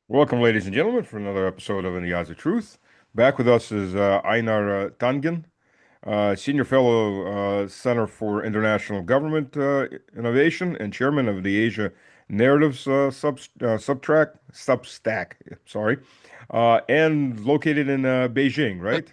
Welcome, ladies and gentlemen, for another episode of In the Eyes of Truth. Back with us is Einar Tangen, Senior Fellow, Center for International Government Innovation and Chairman of the Asia Narratives Substack, sorry, and located in Beijing, right?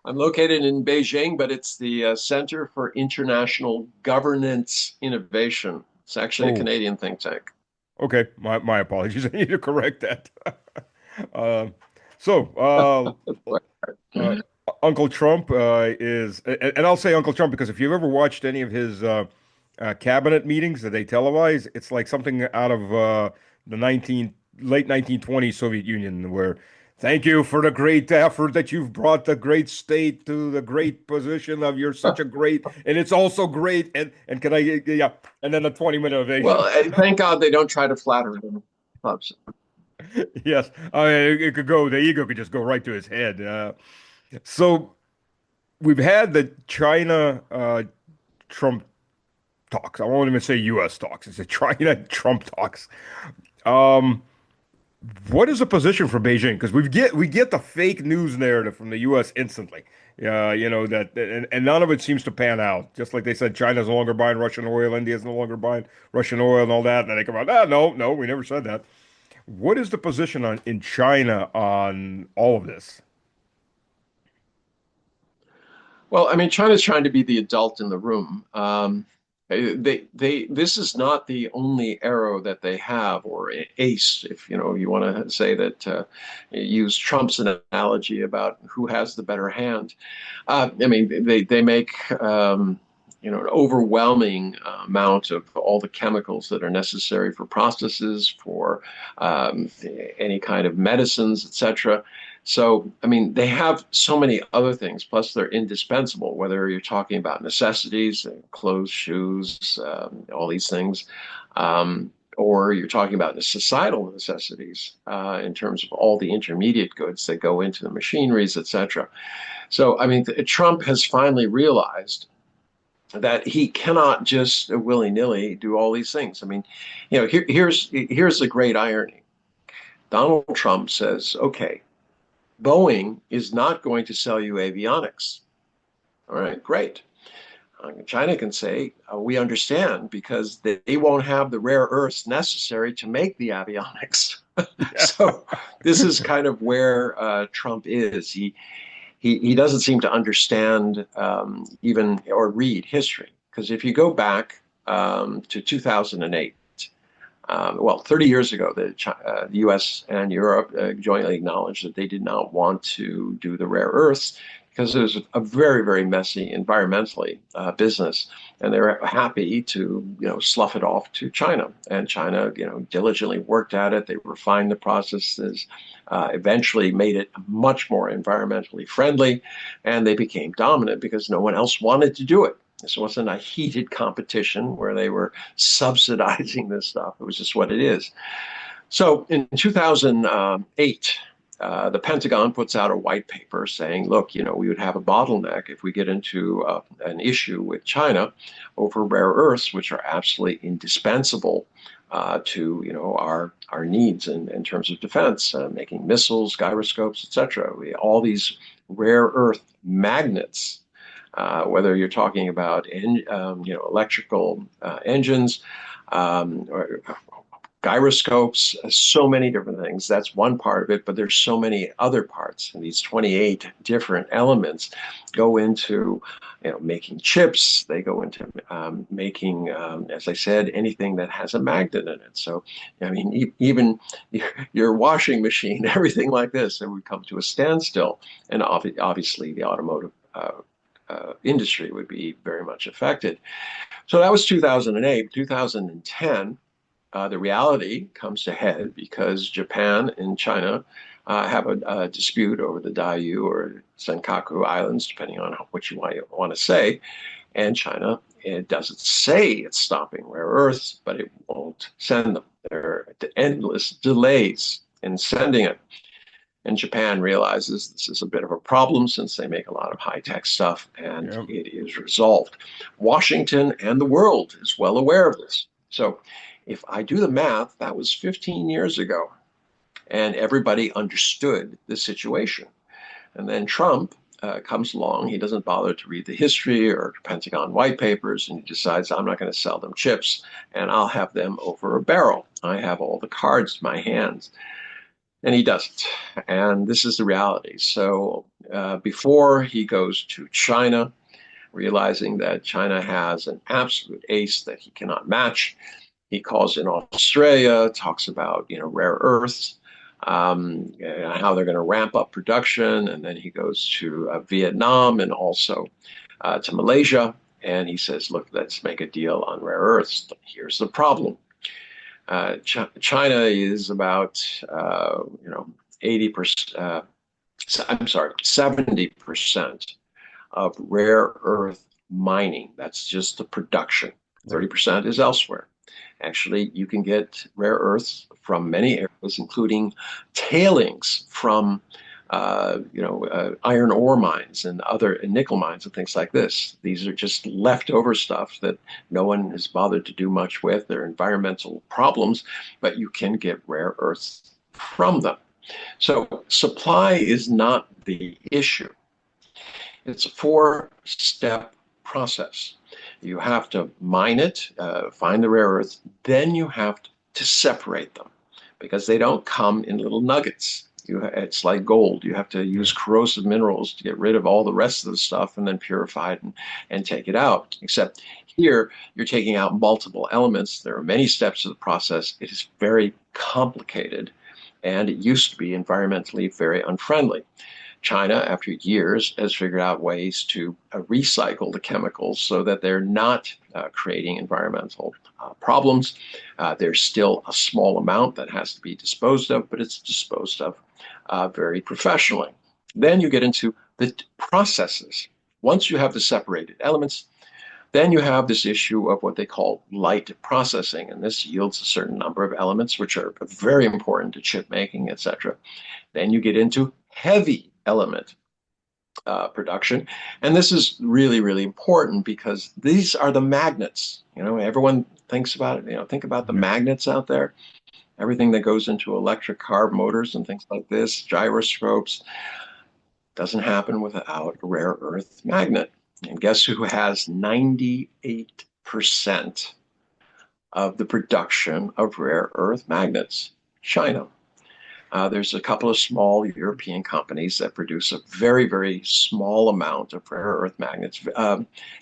I'm located in Beijing, but it's the Center for International Governance Innovation. It's actually a Oh, Canadian think tank. okay. My apologies. I need to correct that. Uh, so, uh, Uncle Trump and I'll say Uncle Trump because if you've ever watched any of his cabinet meetings that they televise, it's like something out of the 19 late 1920s Soviet Union, where thank you for the great effort that you've brought the great state to the great position of you're such a great, and it's also great, and can I, yeah, and then a 20-minute Well, ovation. thank God they don't try to flatter him. Yes, I mean, it could go, the ego could just go right to his head. So we've had the China Trump talks. I won't even say U.S. talks. It's a China Trump talks. Um, what is the position for Beijing? Because we get the fake news narrative from the U.S. instantly. That, and none of it seems to pan out. Just like they said, China's no longer buying Russian oil, India's no longer buying Russian oil, and all that. And then they come out, no, no, we never said that. What is the position in China on all of this? Well, I mean, China's trying to be the adult in the room. This is not the only arrow that they have, or ace, if you want to say that. Use Trump's analogy about who has the better hand. I mean, they make an overwhelming amount of all the chemicals that are necessary for processes, for um, any kind of medicines, etc. So, I mean, they have so many other things, plus they're indispensable, whether you're talking about necessities, clothes, shoes, all these things, or you're talking about the societal necessities in terms of all the intermediate goods that go into the machineries, etc. So, I mean, Trump has finally realized that he cannot just willy-nilly do all these things. I mean, here's the great irony. Donald Trump says, okay, Boeing is not going to sell you avionics. All right, great. China can say, we understand because they won't have the rare earths necessary to make the avionics. So this is kind of where Trump is. He doesn't seem to understand even or read history. Because if you go back to 2008, well, 30 years ago, the US and Europe jointly acknowledged that they did not want to do the rare earths because it was a very, very messy environmentally business. And they were happy to, slough it off to China. And China, diligently worked at it. They refined the processes, eventually made it much more environmentally friendly. And they became dominant because no one else wanted to do it. This wasn't a heated competition where they were subsidizing this stuff. It was just what it is. So in 2008, the Pentagon puts out a white paper saying, look, we would have a bottleneck if we get into an issue with China over rare earths, which are absolutely indispensable to our needs in terms of defense, making missiles, gyroscopes, etc. All these rare earth magnets, whether you're talking about electrical engines, or gyroscopes, so many different things. That's one part of it, but there's so many other parts. And these 28 different elements go into making chips. They go into making, as I said, anything that has a magnet in it. So, I mean, even your washing machine, everything like this, it would come to a standstill. And obviously, the automotive industry would be very much affected. So that was 2008. 2010, the reality comes to head because Japan and China have a dispute over the Diaoyu or Senkaku Islands, depending on what you want to say. And China, it doesn't say it's stopping rare earths, but it won't send them. There are endless delays in sending it. And Japan realizes this is a bit of a problem since they make a lot of high-tech stuff, and Yeah. it is resolved. Washington and the world is well aware of this. So if I do the math, that was 15 years ago, and everybody understood the situation. And then Trump comes along. He doesn't bother to read the history or Pentagon white papers, and he decides, I'm not going to sell them chips, and I'll have them over a barrel. I have all the cards in my hands. And he doesn't. And this is the reality. So before he goes to China, realizing that China has an absolute ace that he cannot match, he calls in Australia, talks about rare earths, how they're going to ramp up production, and then he goes to Vietnam and also to Malaysia, and he says, "Look, let's make a deal on rare earths. Here's the problem: China is about 80%. I'm sorry, 70% of rare earth mining. That's just the production. Right. 30% is elsewhere. Actually, you can get rare earths from many areas, including tailings from iron ore mines and other nickel mines and things like this. These are just leftover stuff that no one has bothered to do much with. They're environmental problems, but you can get rare earths from them. So supply is not the issue. It's a four-step process. You have to mine it, find the rare earths, then you have to separate them because they don't come in little nuggets. It's like gold. You have to use Right. corrosive minerals to get rid of all the rest of the stuff and then purify it and take it out. Except here, you're taking out multiple elements. There are many steps to the process. It is very complicated, and it used to be environmentally very unfriendly. China, after years, has figured out ways to recycle the chemicals so that they're not creating environmental problems. There's still a small amount that has to be disposed of, but it's disposed of very professionally. Then you get into the processes. Once you have the separated elements, then you have this issue of what they call light processing, and this yields a certain number of elements which are very important to chip making, etc. Then you get into heavy element production. And this is really, really important because these are the magnets. Everyone thinks about it. Think about the Yeah. magnets out there, everything that goes into electric car motors and things like this, gyroscopes, doesn't happen without a rare earth magnet. And guess who has 98% of the production of rare earth magnets? China. There's a couple of small European companies that produce a very, very small amount of rare earth magnets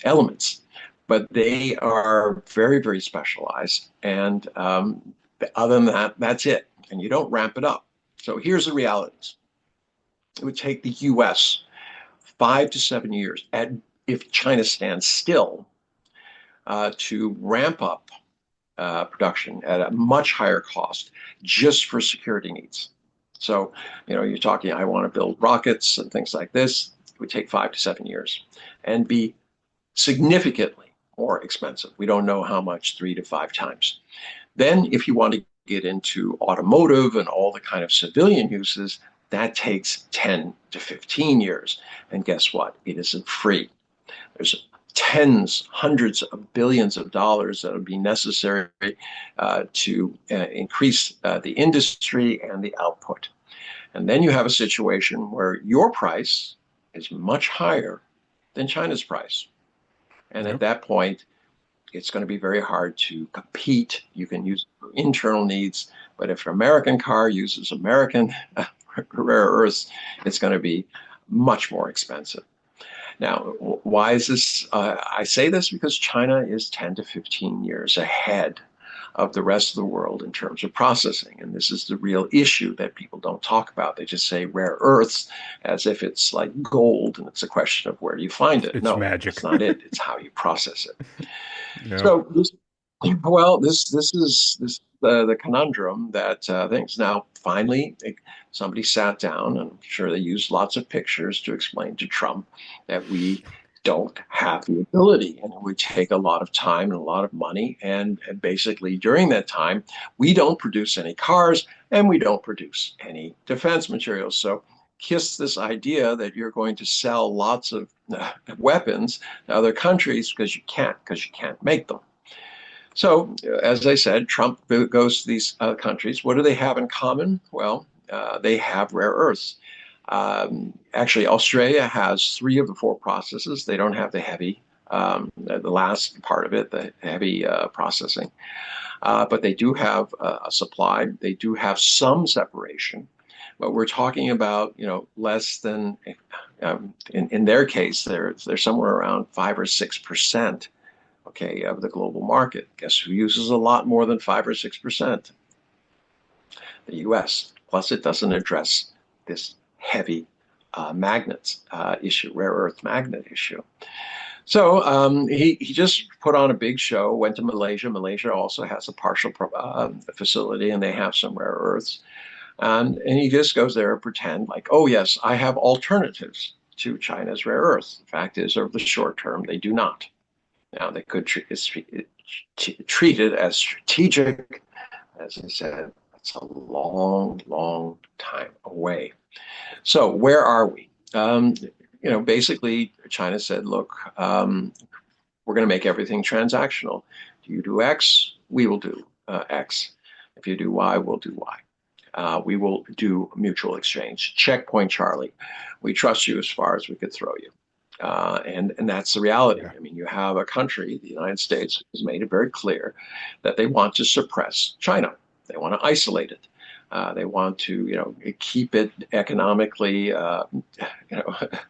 elements, but they are very, very specialized. And other than that, that's it. And you don't ramp it up. So here's the realities. It would take the US 5 to 7 years, if China stands still, to ramp up production at a much higher cost just for security needs. So, you're talking, I want to build rockets and things like this. It would take 5 to 7 years and be significantly more expensive. We don't know how much, 3 to 5 times. Then, if you want to get into automotive and all the kind of civilian uses, that takes 10 to 15 years. And guess what? It isn't free. There's tens, hundreds of billions of dollars that would be necessary to increase the industry and the output. And then you have a situation where your price is much higher than China's price. And at Yep. that point, it's going to be very hard to compete. You can use it for internal needs, but if an American car uses American rare earths, it's going to be much more expensive. Now, why is this? I say this because China is 10 to 15 years ahead of the rest of the world in terms of processing. And this is the real issue that people don't talk about. They just say rare earths as if it's like gold and it's a question of where do you find it. It's No, magic. that's not it. It's how you process it. Yeah. So this is the conundrum that things now finally somebody sat down, and I'm sure they used lots of pictures to explain to Trump that we don't have the ability, and it would take a lot of time and a lot of money, and basically during that time we don't produce any cars and we don't produce any defense materials. So kiss this idea that you're going to sell lots of weapons to other countries because you can't make them. So, as I said, Trump goes to these countries. What do they have in common? Well, they have rare earths. Actually, Australia has three of the four processes. They don't have the heavy, the last part of it, the heavy processing. But they do have a supply. They do have some separation. But we're talking about, less than, in their case, they're somewhere around 5 or 6%, okay, of the global market. Guess who uses a lot more than 5 or 6%? The U.S. Plus, it doesn't address this heavy magnets issue, rare earth magnet issue. So he just put on a big show, went to Malaysia. Malaysia also has a partial facility, and they have some rare earths. And he just goes there and pretend like, oh, yes, I have alternatives to China's rare earths. The fact is, over the short term, they do not. Now, they could treat it as strategic. As I said, it's a long, long time away. So where are we? Basically, China said, look, we're going to make everything transactional. Do you do X? We will do X. If you do Y, we'll do Y. We will do mutual exchange. Checkpoint, Charlie. We trust you as far as we could throw you. And that's the reality. Yeah. I mean, you have a country, the United States, has made it very clear that they want to suppress China. They want to isolate it. They want to, keep it economically, Independent.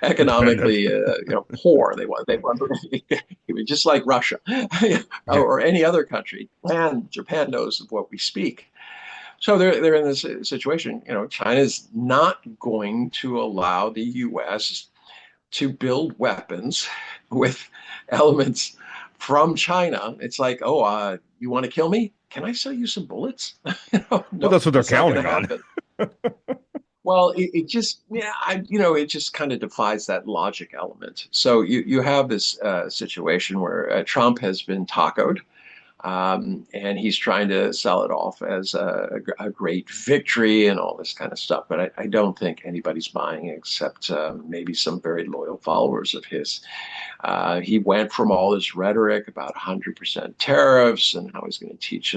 economically, poor. They want just like Russia Yeah. or any other country. And Japan knows of what we speak. So they're in this situation. China's not going to allow the U.S. to build weapons with elements from China. It's like, oh, you want to kill me? Can I sell you some bullets? Well, No, that's what they're that's not going counting to on. happen. Well, it just, yeah, it just kind of defies that logic element. So you have this situation where Trump has been tacoed, and he's trying to sell it off as a great victory and all this kind of stuff. But I don't think anybody's buying except maybe some very loyal followers of his. He went from all this rhetoric about 100% tariffs and how he's going to teach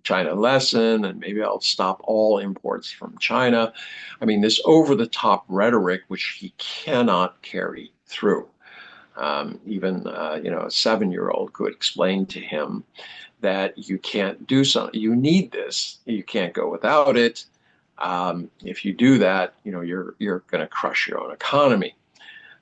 China a lesson and maybe I'll stop all imports from China. I mean, this over the top rhetoric, which he cannot carry through. Even a 7-year-old could explain to him that you can't do something. You need this. You can't go without it. If you do that, you're going to crush your own economy.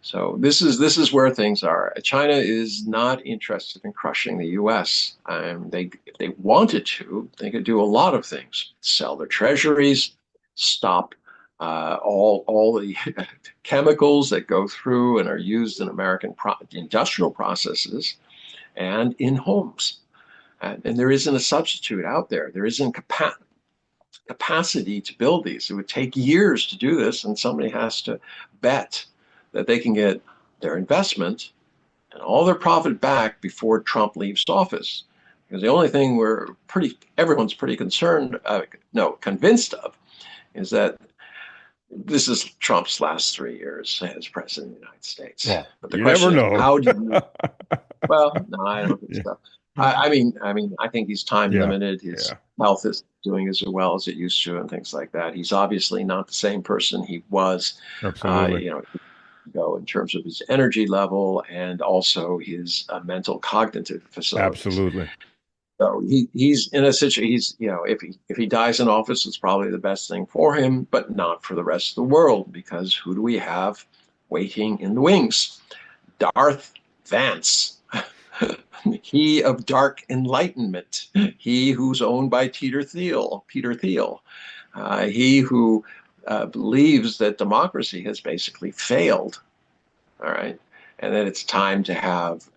So this is where things are. China is not interested in crushing the U.S. If they wanted to, they could do a lot of things: sell their treasuries, stop all the chemicals that go through and are used in American industrial processes and in homes. And there isn't a substitute out there. There isn't capacity to build these. It would take years to do this, and somebody has to bet that they can get their investment and all their profit back before Trump leaves office. Because the only thing everyone's pretty concerned, no, convinced of, is that this is Trump's last 3 years as president of the United States. Well, But the you never question is, know. how do you? Well, no, I don't think Yeah. so. I mean, I think he's time Yeah. limited. His Yeah. health is doing as well as it used to, and things like that. He's obviously not the same person he was, Absolutely. you know, ago in terms of his energy level and also his mental cognitive facilities. Absolutely. So he's in a situation. If he dies in office, it's probably the best thing for him, but not for the rest of the world because who do we have waiting in the wings? Darth Vance. He of dark enlightenment, he who's owned by Peter Thiel, he who believes that democracy has basically failed. All right, and that it's time to have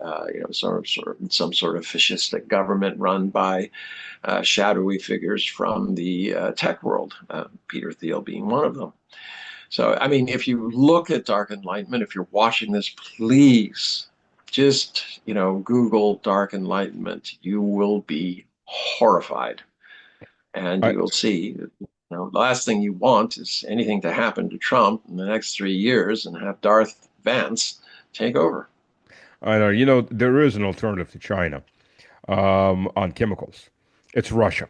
some sort of fascistic government run by shadowy figures from the tech world. Peter Thiel being one of them. So, I mean, if you look at Dark Enlightenment, if you're watching this, please just, Google Dark Enlightenment. You will be horrified. And I you will see, the last thing you want is anything to happen to Trump in the next 3 years and have Darth Vance take over. I know, there is an alternative to China. on chemicals. It's Russia,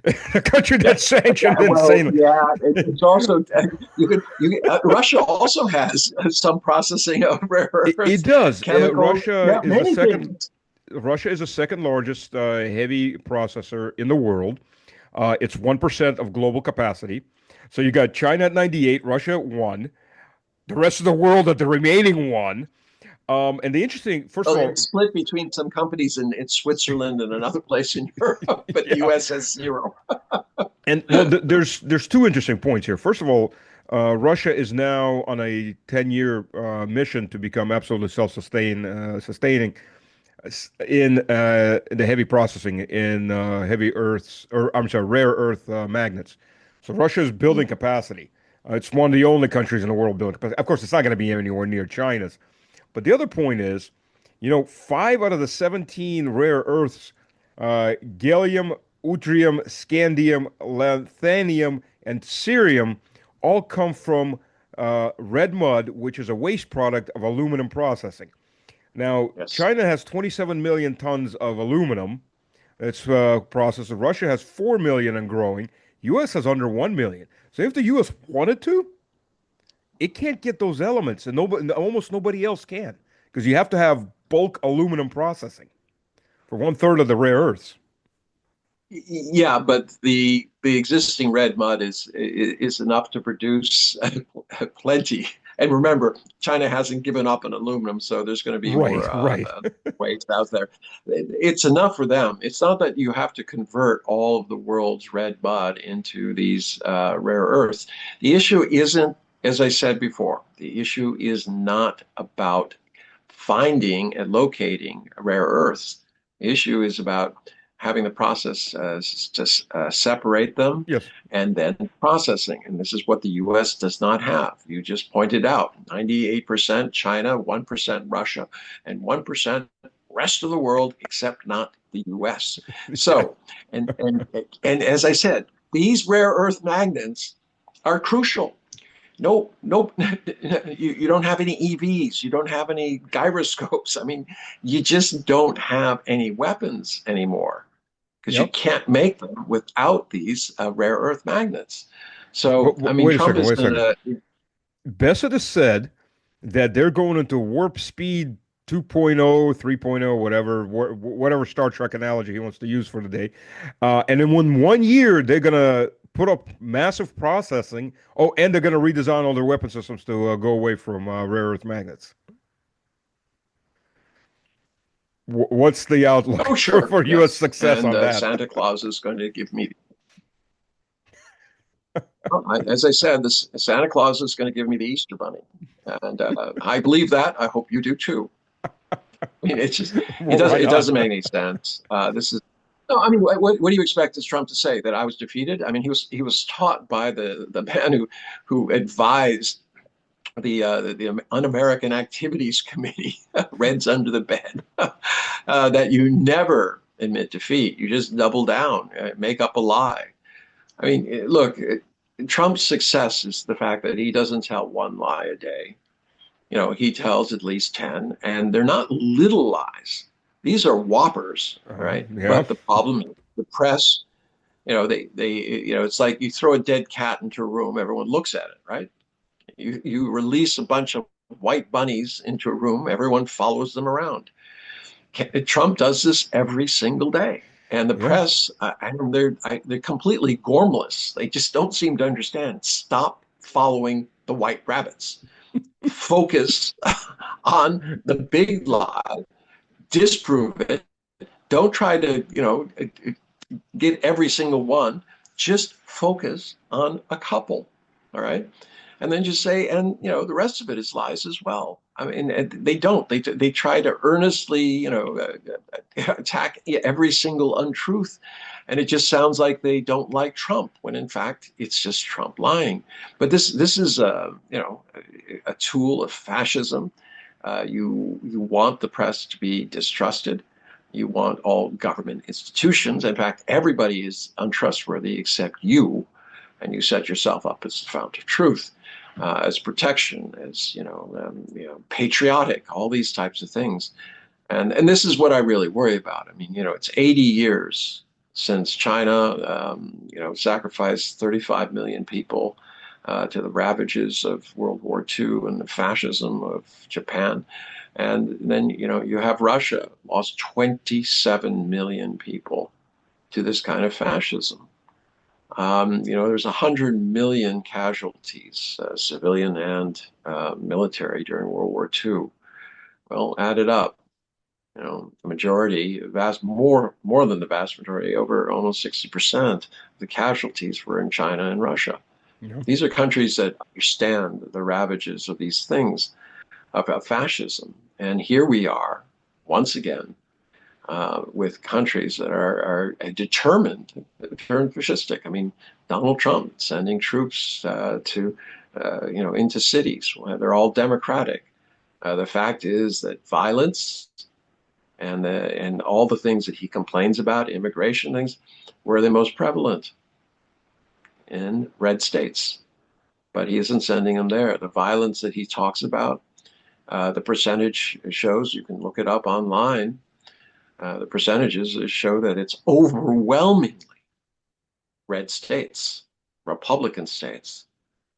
a country Yeah, that's sanctioned well, insanely. yeah, it's also Russia also has some processing of rare It earths, does. chemicals, yeah, many things. Russia is the second largest heavy processor in the world. It's 1% of global capacity. So you got China at 98, Russia at 1, the rest of the world at the remaining 1. And the interesting, first Well, of all, it's split between some companies in Switzerland and another place in Europe, but the yeah. U.S. has zero. And well, there's two interesting points here. First of all, Russia is now on a 10-year mission to become absolutely sustaining in the heavy processing in heavy earths, or I'm sorry, rare earth magnets. So Russia is building capacity. It's one of the only countries in the world building capacity. Of course, it's not going to be anywhere near China's. But the other point is, 5 out of the 17 rare earths, gallium, yttrium, scandium, lanthanum, and cerium, all come from red mud, which is a waste product of aluminum processing. Now, Yes. China has 27 million tons of aluminum that's processed. Russia has 4 million and growing. U.S. has under 1 million. So if the U.S. wanted to, it can't get those elements, and nobody, almost nobody else can, because you have to have bulk aluminum processing for 1/3 of the rare earths. Yeah, but the existing red mud is enough to produce plenty. And remember, China hasn't given up on aluminum, so there's going to be Right, more right. waste out there. It's enough for them. It's not that you have to convert all of the world's red mud into these rare earths. The issue isn't, as I said before, the issue is not about finding and locating rare earths. The issue is about having the process to separate them Yes. and then processing. And this is what the US does not have. You just pointed out 98% China, 1% Russia, and 1% rest of the world, except not the US. Yeah. So, and as I said, these rare earth magnets are crucial. No, no, you don't have any EVs. You don't have any gyroscopes. I mean, you just don't have any weapons anymore because you Yep. can't make them without these rare earth magnets. So, I mean, Wait a Trump second. is Wait a going second. to, Bessett has said that they're going into warp speed 2.0, 3.0, whatever Star Trek analogy he wants to use for the day. And then in 1 year, they're going to put up massive processing. Oh, and they're going to redesign all their weapon systems to go away from rare earth magnets. What's the outlook oh, sure, for U.S. yes. success And on that? Santa Claus is going to give me, well, as I said, this Santa Claus is going to give me the Easter Bunny. And I believe that. I hope you do too. I mean, it's just Well, why it doesn't make not? any sense. This is no. I mean, what do you expect as Trump to say that I was defeated? I mean, he was taught by the man who advised the Un-American Activities Committee, Reds under the bed, that you never admit defeat. You just double down, make up a lie. I mean, look, Trump's success is the fact that he doesn't tell one lie a day. He tells at least 10, and they're not little lies. These are whoppers, right? Yeah. But the problem is the press, it's like you throw a dead cat into a room, everyone looks at it, right? You release a bunch of white bunnies into a room, everyone follows them around. Trump does this every single day. And the Yeah. press, they're completely gormless. They just don't seem to understand. Stop following the white rabbits. Focus on the big lie, disprove it. Don't try to, get every single one. Just focus on a couple. All right. And then just say, and the rest of it is lies as well. I mean, they don't. They try to earnestly, attack every single untruth, and it just sounds like they don't like Trump, when in fact it's just Trump lying. But this is a tool of fascism. You want the press to be distrusted. You want all government institutions. In fact, everybody is untrustworthy except you, and you set yourself up as the fount of truth, as protection, as patriotic, all these types of things. And this is what I really worry about. I mean, it's 80 years since China, sacrificed 35 million people to the ravages of World War II and the fascism of Japan. And then, you have Russia lost 27 million people to this kind of fascism. There's 100 million casualties, civilian and military, during World War II. Well, add it up. The majority, vast more than the vast majority, over almost 60% of the casualties were in China and Russia. Yeah. These are countries that understand the ravages of these things of fascism. And here we are, once again, with countries that are determined to turn fascistic. I mean, Donald Trump sending troops into cities. They're all democratic. The fact is that violence and all the things that he complains about, immigration things, were the most prevalent in red states. But he isn't sending them there. The violence that he talks about, the percentage shows, you can look it up online. The percentages show that it's overwhelmingly red states, Republican states.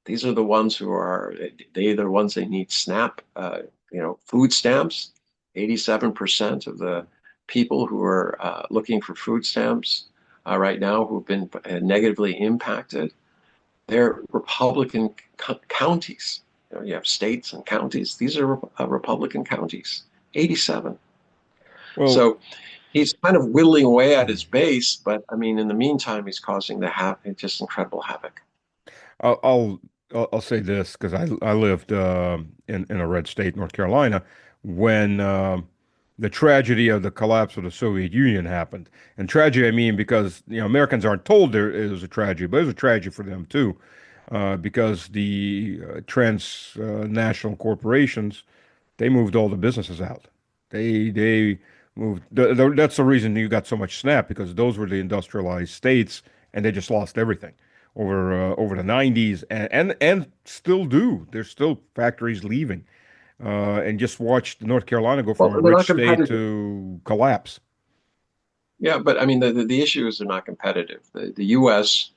These are the ones who are the ones they need SNAP, food stamps. 87% of the people who are looking for food stamps right now who've been negatively impacted, they're Republican counties. You have states and counties. These are Republican counties. 87. Well, So he's kind of whittling away at his base, but I mean, in the meantime, he's causing just incredible havoc. I'll I'll, I'll say this because I lived in a red state, North Carolina, when the tragedy of the collapse of the Soviet Union happened. And tragedy, I mean, because Americans aren't told there is a tragedy, but it was a tragedy for them too, because the transnational corporations they moved all the businesses out. They moved. That's the reason you got so much SNAP because those were the industrialized states, and they just lost everything over the 90s, and still do. There's still factories leaving, and just watch North Carolina go Well, from a they're rich not state competitive. to collapse. Yeah, but I mean, the issue is they're not competitive. The U.S.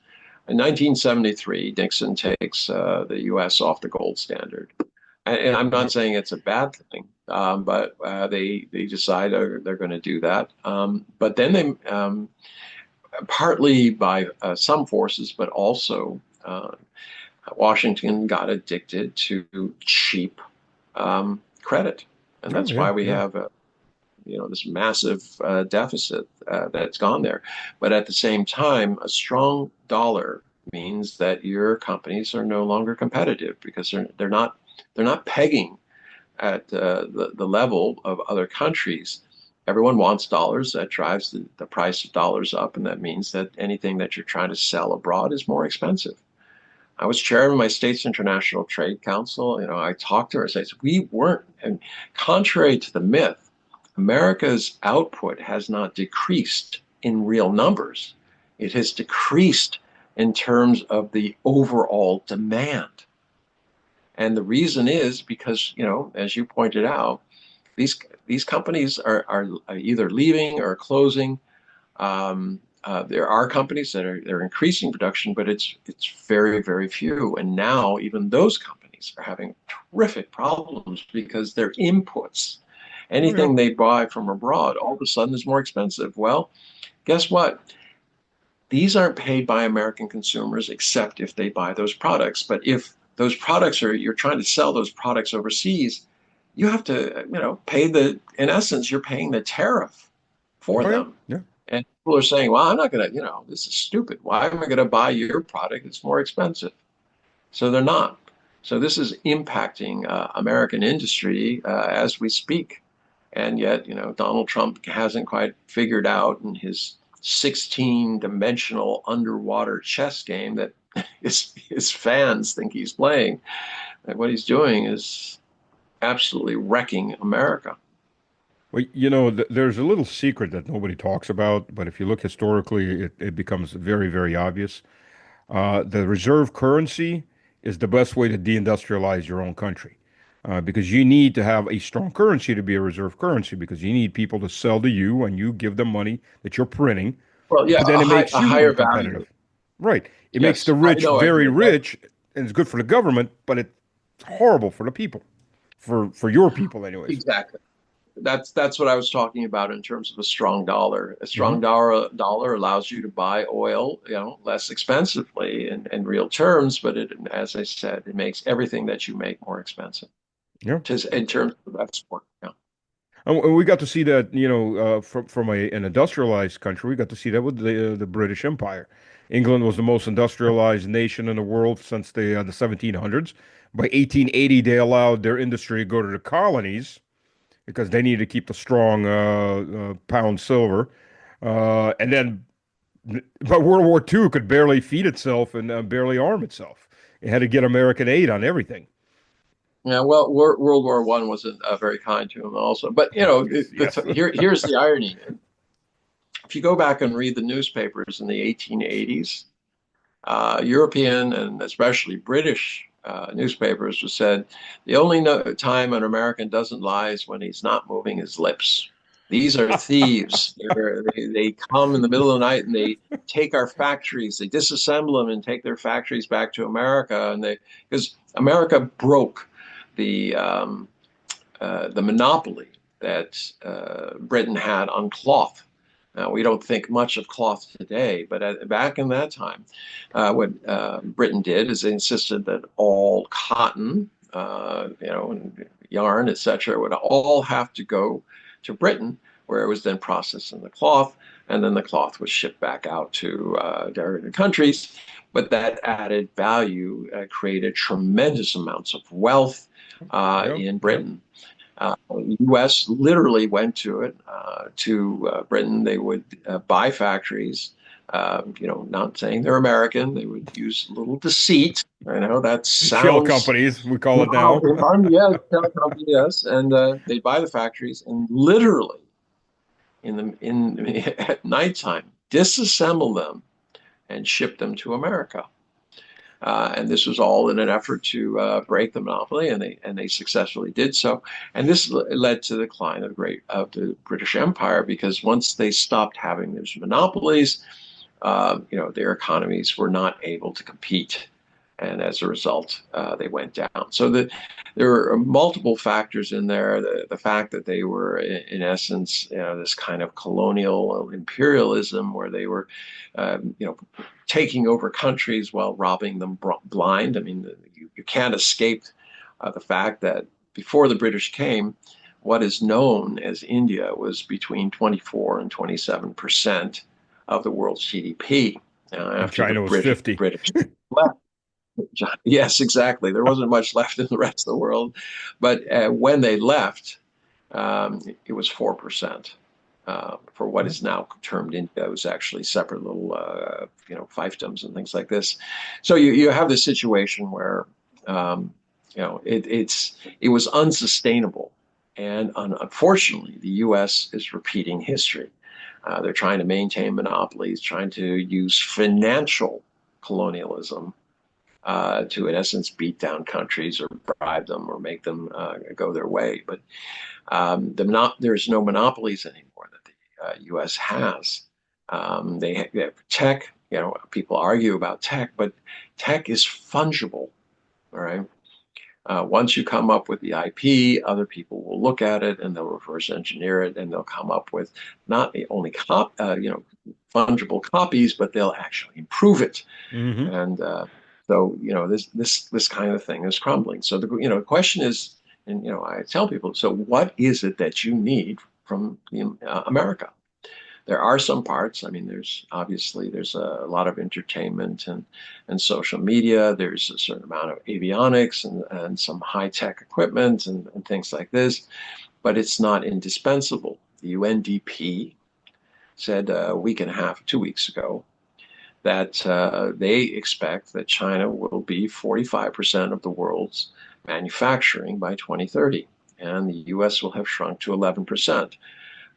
in 1973, Nixon takes the U.S. off the gold standard, and I'm not Yep. saying it's a bad thing, but they decide they're going to do that. But then partly by some forces, but also Washington got addicted to cheap credit, and Oh that's yeah, why we yeah. have this massive deficit that's gone there. But at the same time, a strong dollar means that your companies are no longer competitive because they're not pegging at the level of other countries. Everyone wants dollars. That drives the price of dollars up, and that means that anything that you're trying to sell abroad is more expensive. I was chair of my state's International Trade Council. I talked to her. I said, we weren't, and contrary to the myth, America's output has not decreased in real numbers. It has decreased in terms of the overall demand. And the reason is because, as you pointed out, these these companies are either leaving or closing. There are companies that they're increasing production, but it's very, very few. And now even those companies are having terrific problems because their inputs, Oh yeah. anything they buy from abroad, all of a sudden is more expensive. Well, guess what? These aren't paid by American consumers except if they buy those products. But if those products you're trying to sell those products overseas, you have to, pay in essence, you're paying the tariff for Oh yeah. them. Yeah. And people are saying, well, I'm not going to, this is stupid. Why am I going to buy your product? It's more expensive. So they're not. So this is impacting American industry as we speak. And yet, Donald Trump hasn't quite figured out in his 16-dimensional underwater chess game that his fans think he's playing. That what he's doing is absolutely wrecking America. Well, there's a little secret that nobody talks about, but if you look historically, it becomes very, very obvious. The reserve currency is the best way to deindustrialize your own country. because you need to have a strong currency to be a reserve currency because you need people to sell to you and you give them money that you're printing, Well, yeah, but then it makes a you higher value. uncompetitive. Right. It makes the Yes, I rich know. I very agree. rich and it's good for the government, but it's horrible for the people, for your people anyways. Exactly. That's what I was talking about in terms of a strong dollar. A Hmm. strong dollar allows you to buy oil, less expensively in real terms, but as I said, it makes everything that you make more expensive. Yeah. Just in terms of export. Yeah. And we got to see that, from an industrialized country, we got to see that with the British Empire. England was the most industrialized nation in the world since the 1700s. By 1880, they allowed their industry to go to the colonies because they needed to keep the strong pound silver. And then, but World War II could barely feed itself and barely arm itself. It had to get American aid on everything. Yeah, well, World War One wasn't very kind to him, also. But Yes. here's the irony: if you go back and read the newspapers in the 1880s, European and especially British newspapers have said the only time an American doesn't lie is when he's not moving his lips. These are thieves. They come in the middle of the night and they take our factories, they disassemble them and take their factories back to America. And because America broke the the monopoly that Britain had on cloth. Now, we don't think much of cloth today, but back in that time, what Britain did is they insisted that all cotton, and yarn, etc., would all have to go to Britain, where it was then processed in the cloth, and then the cloth was shipped back out to different countries. But that added value created tremendous amounts of wealth Yeah. in Yeah. Britain. The U.S. literally went to it to Britain. They would buy factories. Not saying they're American. They would use a little deceit. I know that Shell sounds companies, we call it wow. now. Yes, telecom, yes, and they buy the factories and literally in at nighttime disassemble them and ship them to America. And this was all in an effort to break the monopoly, and they successfully did so. And this led to the decline of the British Empire because once they stopped having those monopolies, their economies were not able to compete, and as a result, they went down. So there were multiple factors in there. The fact that they were, in essence, this kind of colonial imperialism, where they were, taking over countries while robbing them blind. I mean, you can't escape the fact that before the British came, what is known as India was between 24 and 27% of the world's GDP. And After the China was 50. British left. Yes, exactly. There wasn't much left in the rest of the world. But when they left, it was 4%. For what Yeah. is now termed India, it was actually separate little, fiefdoms and things like this. So you have this situation where, it was unsustainable, and unfortunately, the U.S. is repeating history. They're trying to maintain monopolies, trying to use financial colonialism to, in essence, beat down countries or bribe them or make them go their way. But there's no monopolies anymore that the U.S. has. They have tech. People argue about tech, but tech is fungible. All right. Once you come up with the IP, other people will look at it and they'll reverse engineer it, and they'll come up with not only fungible copies, but they'll actually improve it. Hmm. And so this kind of thing is crumbling. So the question is, and I tell people, so what is it that you need from America? There are some parts. I mean, there's a lot of entertainment and social media. There's a certain amount of avionics and some high tech equipment and things like this, but it's not indispensable. The UNDP said a week and a half, 2 weeks ago, that they expect that China will be 45% of the world's manufacturing by 2030, and the US will have shrunk to 11%.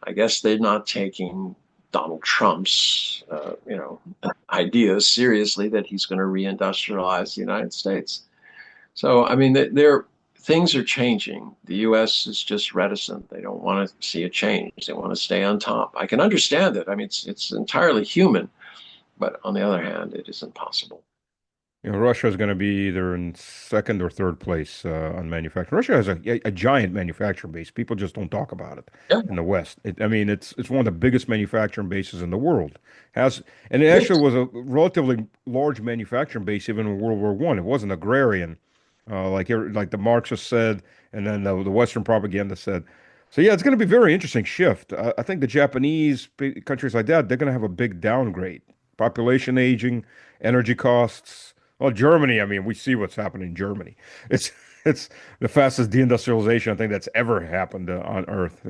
I guess they're not taking Donald Trump's, ideas seriously that he's going to reindustrialize the United States. So, I mean, they're things are changing. The U.S. is just reticent. They don't want to see a change. They want to stay on top. I can understand it. I mean, it's entirely human, but on the other hand, it is impossible. Russia is going to be either in second or third place on manufacturing. Russia has a giant manufacturing base. People just don't talk about it Yeah, in the West. I mean, it's one of the biggest manufacturing bases in the world. Has and it it actually is. was a relatively large manufacturing base even in World War One. It wasn't agrarian, like the Marxists said, and then the Western propaganda said. So yeah, it's going to be a very interesting shift. I think the Japanese countries like that, they're going to have a big downgrade. Population aging, energy costs. Well, Germany, I mean, we see what's happening in Germany. It's it's the fastest deindustrialization I think that's ever happened on Earth.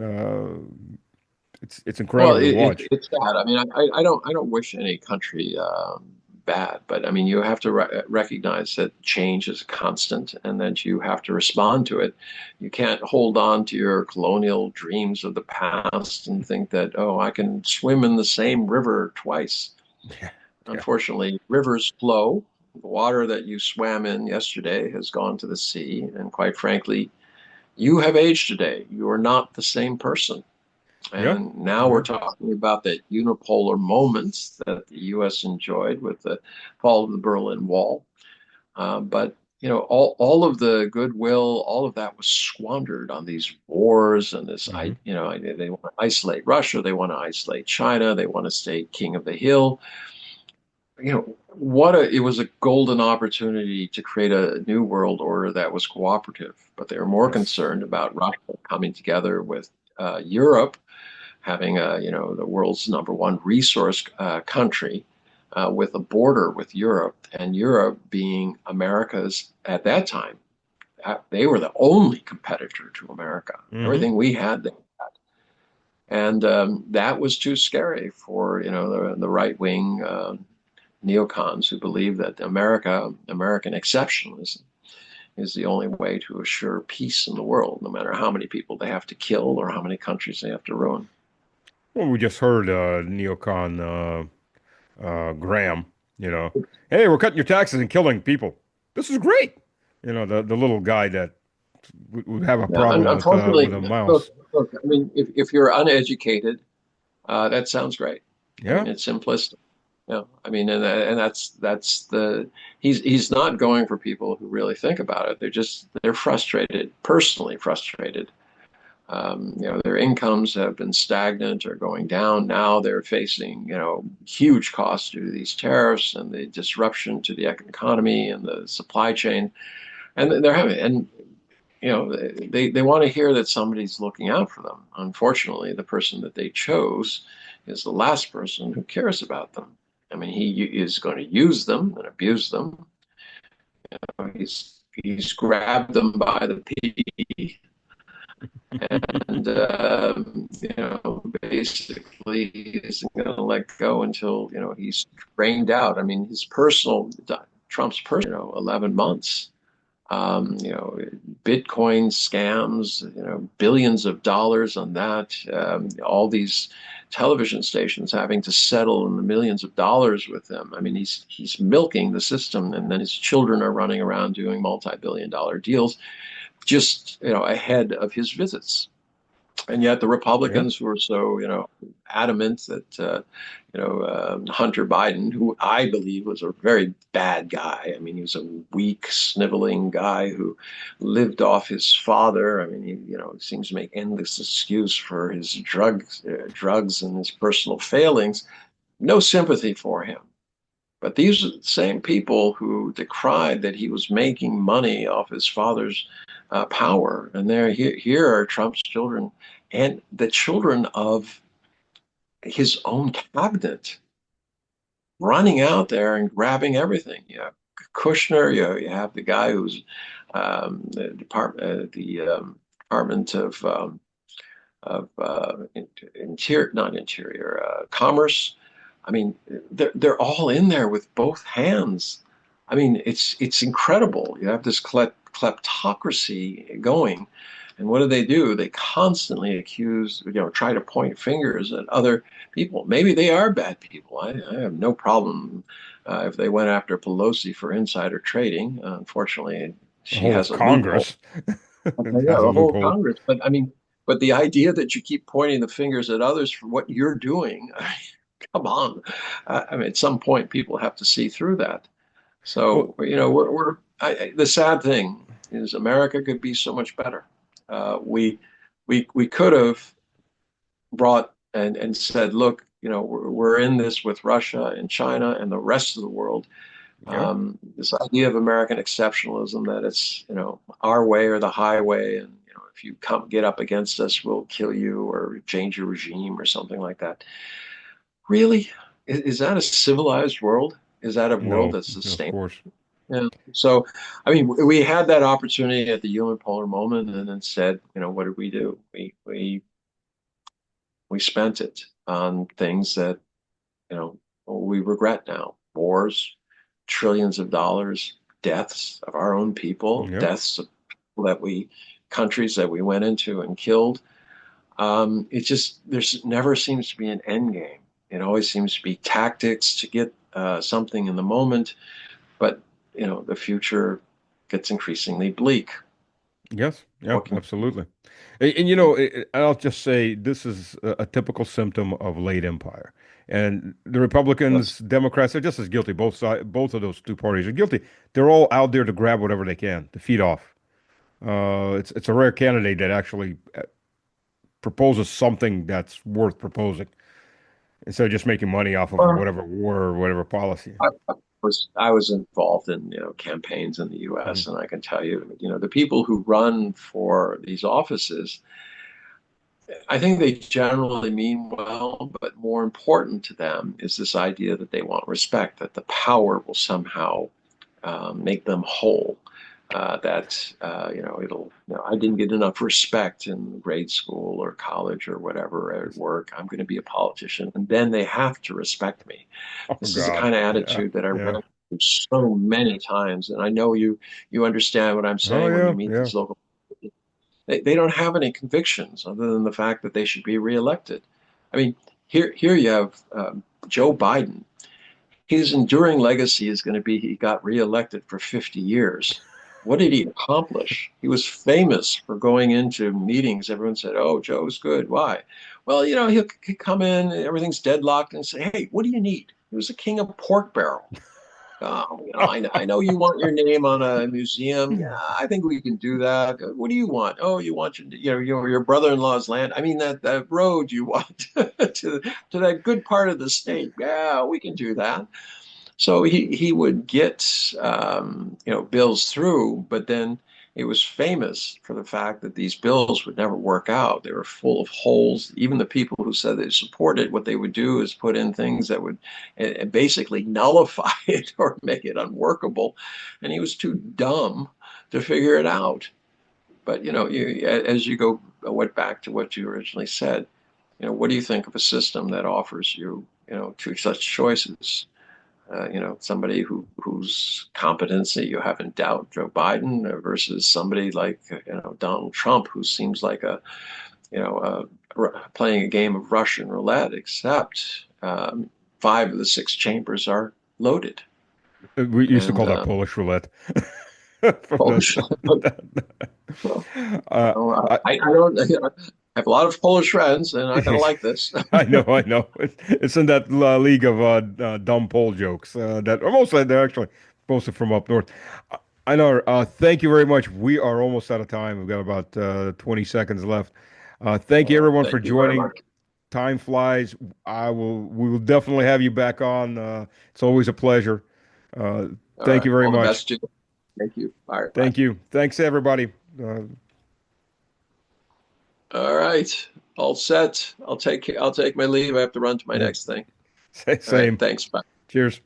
It's Well, incredible to watch. it's sad. I mean, I don't wish any country bad, but I mean, you have to recognize that change is constant and that you have to respond to it. You can't hold on to your colonial dreams of the past and think that, oh, I can swim in the same river twice. Yeah, yeah, Unfortunately, rivers flow. The water that you swam in yesterday has gone to the sea, and quite frankly, you have aged today. You are not the same person. yeah, And now we're yeah. talking about the unipolar moments that the U.S. enjoyed with the fall of the Berlin Wall. But you know, all of the goodwill, all of that was squandered on these wars and this. Hmm. You know, they want to isolate Russia, they want to isolate China, they want to stay king of the hill. You know, it was a golden opportunity to create a new world order that was cooperative. But they were more Yes. concerned about Russia coming together with Europe having the world's number one resource country with a border with Europe, and Europe being America's at that time. They were the only competitor to America. Hmm. Everything we had, they had. And that was too scary for the right wing neocons who believe that American exceptionalism is the only way to assure peace in the world, no matter how many people they have to kill or how many countries they have to ruin. Well, we just heard neocon Graham, you know, hey, we're cutting your taxes and killing people. This is great. The little guy that would have a Yeah, problem with unfortunately, a look, mouse. look. I mean, if you're uneducated, that sounds great. I Yeah. mean, it's simplistic. Yeah, I mean, and that's the he's not going for people who really think about it. They're frustrated, personally frustrated. Their incomes have been stagnant or going down. Now they're facing huge costs due to these tariffs and the disruption to the economy and the supply chain, and they're having and they want to hear that somebody's looking out for them. Unfortunately, the person that they chose is the last person who cares about them. I mean, he is going to use them and abuse them. He's grabbed them by the pee and basically he isn't going to let go until he's drained out. I mean, his personal Trump's personal 11 months. You know, Bitcoin scams, billions of dollars on that. All these television stations having to settle in the millions of dollars with them. I mean, he's milking the system, and then his children are running around doing multi-billion-dollar deals just ahead of his visits. And yet the Yeah. Republicans who are so adamant that Hunter Biden, who I believe was a very bad guy. I mean, he was a weak, sniveling guy who lived off his father. I mean, he seems to make endless excuse for his drugs and his personal failings. No sympathy for him. But these are the same people who decried that he was making money off his father's power. And here are Trump's children and the children of his own cabinet running out there and grabbing everything. You have Kushner, you have the guy who's the Department of Interior, not Interior, Commerce. I mean, they're all in there with both hands. I mean, it's incredible. You have this kleptocracy going, and what do? They constantly accuse, try to point fingers at other people. Maybe they are bad people. I have no problem if they went after Pelosi for insider trading. Unfortunately, The she whole of has a loophole. Congress. Okay, It yeah, has a the whole loophole. Congress. But I mean, but the idea that you keep pointing the fingers at others for what you're doing, come on. I mean, at some point, people have to see through that. Well, So, the sad thing is America could be so much better. We could have brought and said, look, we're in this with Russia and China and the rest of the world. yeah, This idea of American exceptionalism that it's, our way or the highway, and if you come get up against us, we'll kill you or change your regime or something like that. Really? Is that a civilized world? Is that a world no, that's of sustainable? course. Yeah. So, I mean, we had that opportunity at the human polar moment, and instead, what did we do? We spent it on things that we regret now: wars, trillions of dollars, deaths of our own people, Yep. deaths of people countries that we went into and killed. It just there's never seems to be an end game. It always seems to be tactics to get something in the moment, but the future gets increasingly bleak. Yes. Yeah, What can absolutely. And, I'll just say this is a typical symptom of late empire. And the Yes. Republicans, Democrats are just as guilty. Both of those two parties are guilty. They're all out there to grab whatever they can to feed off. It's a rare candidate that actually proposes something that's worth proposing instead of just making money off of Well, whatever war or whatever policy. I was involved in campaigns in the Mhm. U.S. and I can tell you, the people who run for these offices, I think they generally mean well, but more important to them is this idea that they want respect, that the power will somehow make them whole. That it'll. I didn't get enough respect in grade school or college or whatever at work. I'm going to be a politician, and then they have to respect me. Oh This is the God. kind of Yeah. attitude that I Yeah. ran through so many times, and I know you understand what I'm Oh saying when you yeah. meet Yeah. these local. They don't have any convictions other than the fact that they should be reelected. I mean, here you have Joe Biden. His enduring legacy is going to be he got reelected for 50 years. What did he accomplish? He was famous for going into meetings. Everyone said, "Oh, Joe's good." Why? Well, he'll come in, everything's deadlocked, and say, "Hey, what do you need?" He was the king of pork barrel. I know you want your name on a museum. Yeah, I think we can do that. What do you want? Oh, you want your brother-in-law's land. I mean that road you want to that good part of the state. Yeah, we can do that. So he would get bills through, but then it was famous for the fact that these bills would never work out. They were full of holes. Even the people who said they supported, what they would do is put in things that would basically nullify it or make it unworkable. And he was too dumb to figure it out. But as you went back to what you originally said, what do you think of a system that offers you, two such choices? Somebody whose competency you have in doubt, Joe Biden, versus somebody like Donald Trump, who seems like playing a game of Russian roulette, except five of the six chambers are loaded. We used to And call that Polish roulette. From Polish, well, uh, I, I don't. I have a lot of Polish friends, and I kind of like this. I know, I know. It's in that league of dumb pole jokes that mostly they're actually posted from up north. Einar, thank you very much. We are almost out of time. We've got about 20 seconds left. Thank you everyone for Thank you very joining. much. Time flies. We will definitely have you back on. It's always a pleasure. Uh, All thank right. you very All the much. best to you. Thank you. All right. Bye. Thank you. Thanks everybody. All right. All set. I'll take my leave. I have to run to my Yeah, next thing. All right. same. Thanks. Bye. Cheers.